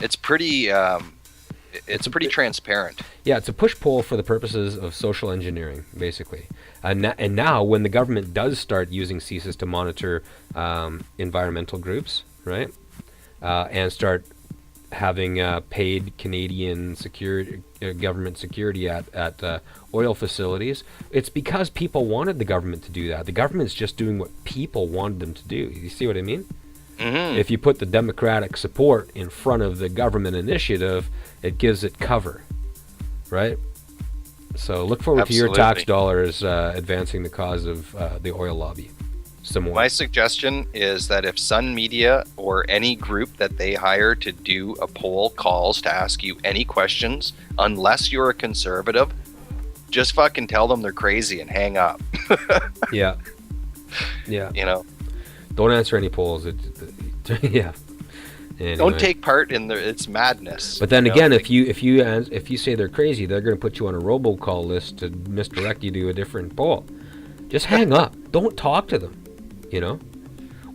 it's pretty transparent. Yeah, it's a push-pull for the purposes of social engineering, basically. And now, when the government does start using CSIS to monitor environmental groups, right, and start having paid Canadian government security at oil facilities, it's because people wanted the government to do that. The government's just doing what people wanted them to do. You see what I mean? Mm-hmm. If you put the democratic support in front of the government initiative, it gives it cover, right? So look forward to your tax dollars advancing the cause of the oil lobby some more. My suggestion is that if Sun Media or any group that they hire to do a poll calls to ask you any questions, unless you're a conservative, just fucking tell them they're crazy and hang up. Yeah. Don't answer any polls. Yeah. Anyway. Don't take part in it's madness. But then again, if you say they're crazy, they're going to put you on a robocall list to misdirect you to a different poll. Just hang up. Don't talk to them.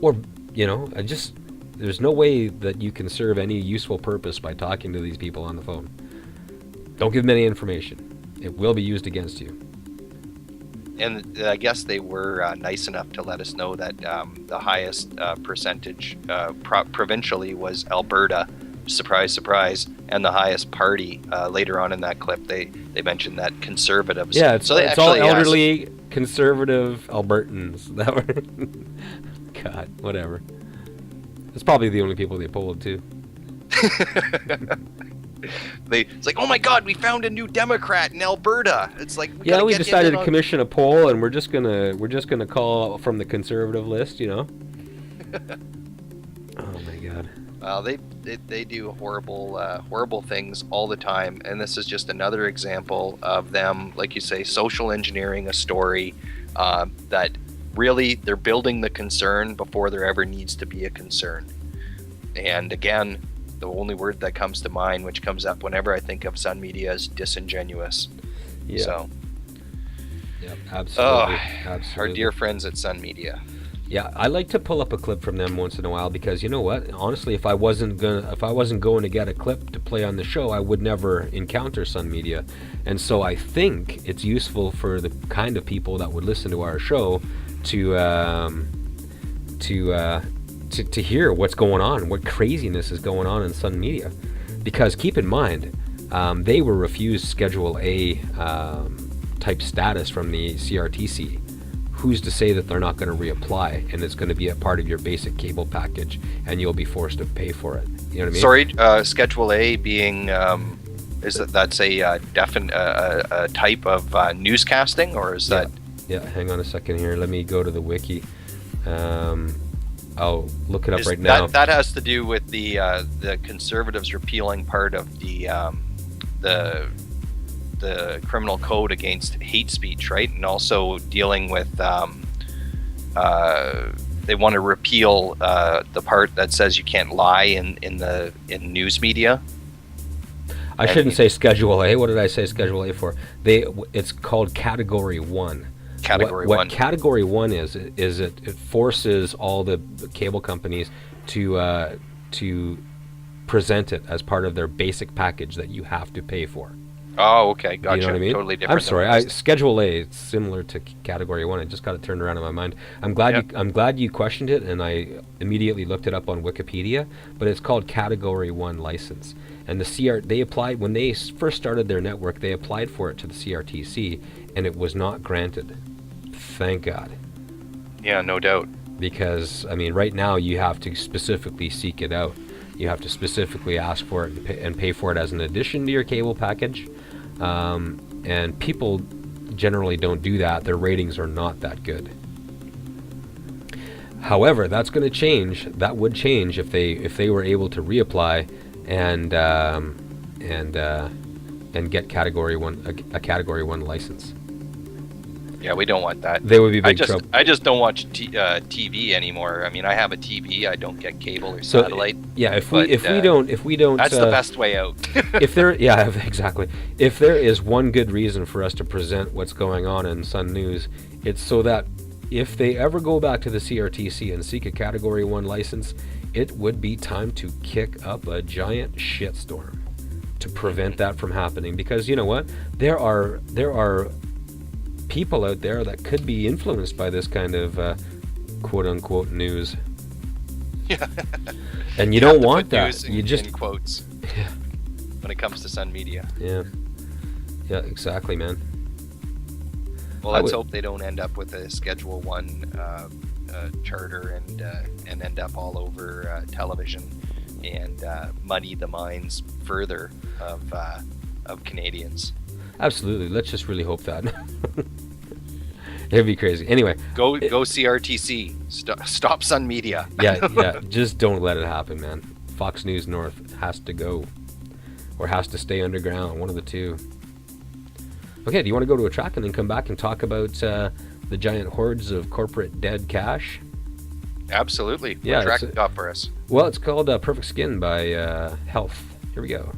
Or there's no way that you can serve any useful purpose by talking to these people on the phone. Don't give them any information. It will be used against you. And I guess they were nice enough to let us know that the highest percentage provincially was Alberta. Surprise, surprise. And the highest party, later on in that clip, they mentioned that conservatives. Yeah, it's all elderly, conservative Albertans. That were God, whatever. That's probably the only people they polled, too. It's like, oh my God, we found a new Democrat in Alberta. It's like, we decided to commission a poll, and we're just gonna call from the conservative list, Oh my God. Well, they do horrible things all the time, and this is just another example of them, like you say, social engineering a story that really they're building the concern before there ever needs to be a concern. And again, the only word that comes to mind, which comes up whenever I think of Sun Media, is disingenuous. Yeah. So. Yeah, absolutely. Our dear friends at Sun Media. Yeah, I like to pull up a clip from them once in a while because you know what? Honestly, if I wasn't going to get a clip to play on the show, I would never encounter Sun Media. And so I think it's useful for the kind of people that would listen to our show to hear what's going on, what craziness is going on in Sun Media. Because keep in mind, they were refused Schedule A type status from the CRTC. Who's to say that they're not going to reapply and it's going to be a part of your basic cable package and you'll be forced to pay for it? You know what I mean? Sorry, Schedule A being that's a type of newscasting, or is that? Yeah, hang on a second here. Let me go to the wiki. I'll look it up right now. That has to do with the conservatives repealing part of the criminal code against hate speech, right? And also dealing with they want to repeal the part that says you can't lie in news media. I shouldn't say Schedule A. What did I say Schedule A for? It's called Category 1. What Category 1 is it forces all the cable companies to present it as part of their basic package that you have to pay for. Oh, okay, gotcha. You know what I mean? Totally different. I'm sorry. Schedule A, it's similar to Category 1. I just got it turned around in my mind. I'm glad you questioned it, and I immediately looked it up on Wikipedia. But it's called Category 1 license, and they applied when they first started their network. They applied for it to the CRTC, and it was not granted. Thank God. Yeah, no doubt. Because right now you have to specifically seek it out. You have to specifically ask for it and pay for it as an addition to your cable package. And people generally don't do that. Their ratings are not that good. However, that's going to change. That would change if they were able to reapply and get Category 1 a Category 1 license. Yeah, we don't want that. They would be big trouble. I just don't watch TV anymore. I have a TV. I don't get cable or satellite. Yeah, if we don't, that's the best way out. Exactly. If there is one good reason for us to present what's going on in Sun News, it's so that if they ever go back to the CRTC and seek a Category 1 license, it would be time to kick up a giant shitstorm to prevent that from happening. Because you know what? There are people out there that could be influenced by this kind of quote unquote news. Yeah. And you don't want that. News You just in quotes. Yeah. When it comes to Sun Media. Yeah. Yeah, exactly, man. Well, let's hope they don't end up with a Schedule 1 charter and end up all over television and muddy the minds further of Canadians. Absolutely. Let's just really hope that. It'd be crazy. Anyway, go CRTC. Stop Sun Media. yeah. Just don't let it happen, man. Fox News North has to go, or has to stay underground. One of the two. Okay. Do you want to go to a track and then come back and talk about the giant hordes of corporate dead cash? Absolutely. Yeah. What track you got for us? Well, it's called Perfect Skin by Health. Here we go.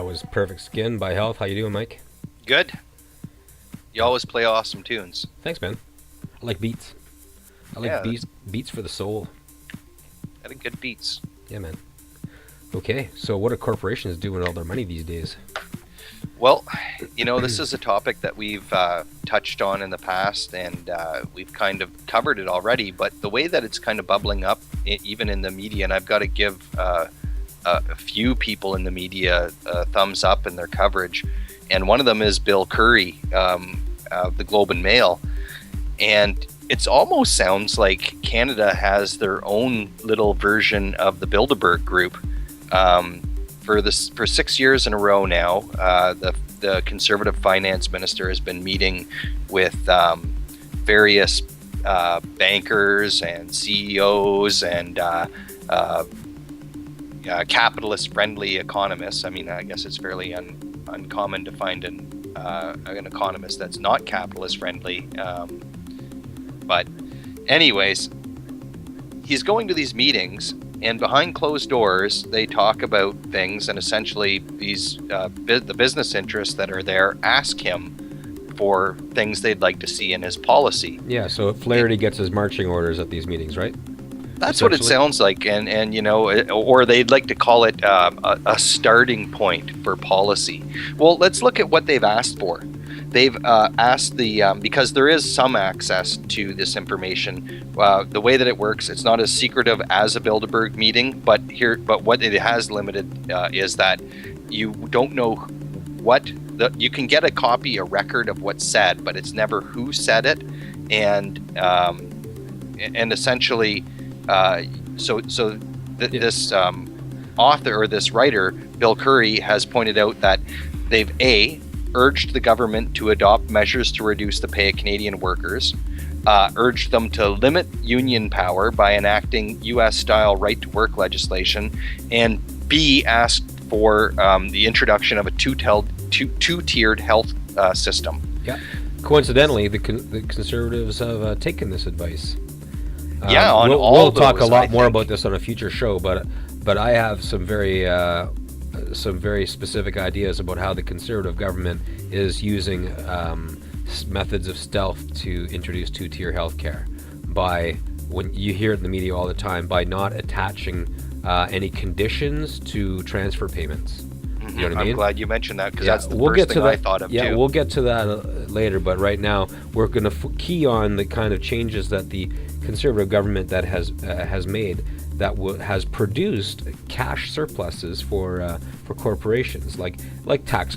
was Perfect Skin by Health. How you doing, Mike? Good. You always play awesome tunes. Thanks, man. I like beats. I like Yeah, beats for the soul. Got a good beats. Yeah, man. Okay, so what do corporations do with all their money these days? Well, this is a topic that we've touched on in the past, and we've kind of covered it already. But the way that it's kind of bubbling up, even in the media, and I've got to give a few people in the media a thumbs up in their coverage, and one of them is Bill Curry, of the Globe and Mail, and it almost sounds like Canada has their own little version of the Bilderberg Group. For 6 years in a row now, the Conservative finance minister has been meeting with various bankers and CEOs and capitalist-friendly economists. I mean, I guess it's fairly uncommon to find an economist that's not capitalist-friendly. But anyways, he's going to these meetings, and behind closed doors, they talk about things, and essentially the business interests that are there ask him for things they'd like to see in his policy. Yeah, so Flaherty gets his marching orders at these meetings, right? That's what it sounds like, and or they'd like to call it a starting point for policy. Well, let's look at what they've asked for. They've asked because there is some access to this information. The way that it works, it's not as secretive as a Bilderberg meeting, but what it has limited is that you don't know you can get a record of what's said, but it's never who said it, and essentially, this author or this writer, Bill Curry, has pointed out that they've urged the government to adopt measures to reduce the pay of Canadian workers, urged them to limit union power by enacting U.S.-style right-to-work legislation, and B, asked for the introduction of a two-tiered health system. Yeah. Coincidentally, the Conservatives have taken this advice. We'll talk a lot more about this on a future show, but I have some very specific ideas about how the Conservative government is using methods of stealth to introduce two-tier healthcare by, when you hear it in the media all the time, by not attaching any conditions to transfer payments. You know what I mean? I'm glad you mentioned that, because that's the first thing I thought of too. Yeah, we'll get to that later, but right now we're going to key on the kind of changes that the Conservative government that has made that has produced cash surpluses for corporations, like tax